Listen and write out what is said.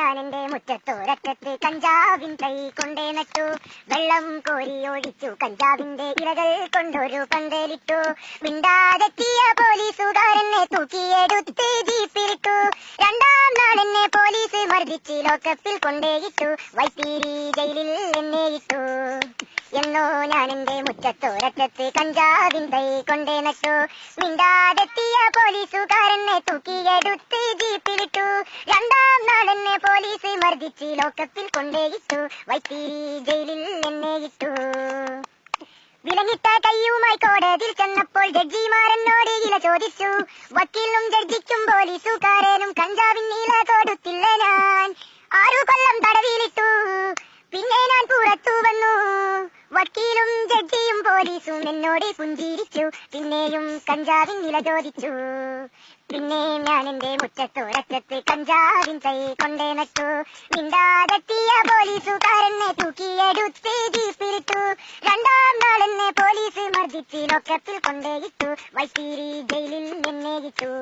ഞാൻ എന്റെ മുറ്റത്തോരറ്റത്ത് കഞ്ചാവിൻ തൈ കൊണ്ടേ നട്ടു. വെള്ളം കോരി ഒഴിച്ചു, കഞ്ചാവിന്റെ ഇലകൾ കൊണ്ടൊരു പന്തലിട്ടു. മിണ്ടാതെത്തിയ പോലീസുകാരനെ തൂക്കിയെടുത്ത് ജീപ്പിലിട്ടു. രണ്ടാം നാളെന്നെ പോലീസ് മർദ്ദിച്ച് ലോക്കപ്പിൽ കൊണ്ടേയിട്ടു. വൈത്തിരി ജയിലിൽ എന്നെ ഇട്ടു. എന്നോ ഞാൻ എന്റെ മുറ്റത്തോരറ്റത്ത് കഞ്ചാവിൻ തൈ കൊണ്ടേ നട്ടു. മിണ്ടാതെത്തിയ പോലീസുകാരനെ തൂക്കിയെടുത്ത് ജീപ്പിലിട്ടു. രണ്ടാം നാളെന്നെ പോലീസ് മർദ്ദിച്ച് ലോക്കപ്പിൽ കൊണ്ടേയിട്ടു. വൈത്തിരി ജയിലിൽ എന്നെ ഇട്ടു. വിലങ്ങിട്ട കയ്യുമായി കോടതിയിൽ ചെന്നപ്പോൾ ജഡ്ജിമാരെന്നോട് ഇല ചോദിച്ചു. വക്കീലും ജഡ്ജിക്കും പോലീസുകാരനും കഞ്ചാവിൻ ഇല കൊടുത്തില്ല ഞാൻ. 6 കൊല്ലം തടവിലിട്ടു. പിന്നെ ഞാൻ പുറത്തു വന്നു. വക്കീലും ജഡ്ജിയും പോലീസും എന്നോട് പുഞ്ചിരിച്ചു. പിന്നെയും കഞ്ചാവിൻ ഇല ചോദിച്ചു. പിന്നെ ഞാൻ എന്റെ മുറ്റത്തോരറ്റത്ത് കഞ്ചാവിൻ തൈ കൊണ്ടേ നട്ടു. മിണ്ടാതെത്തിയ പോലീസുകാരനെ തൂക്കിയെടുത്ത് ജീപ്പിലിട്ടു. രണ്ടാം നാളെന്നെ പോലീസ് മർദ്ദിച്ച് ലോക്കപ്പിൽ കൊണ്ടേയിട്ടു. വൈത്തിരി ജയിലിൽ എന്നെ ഇട്ടു.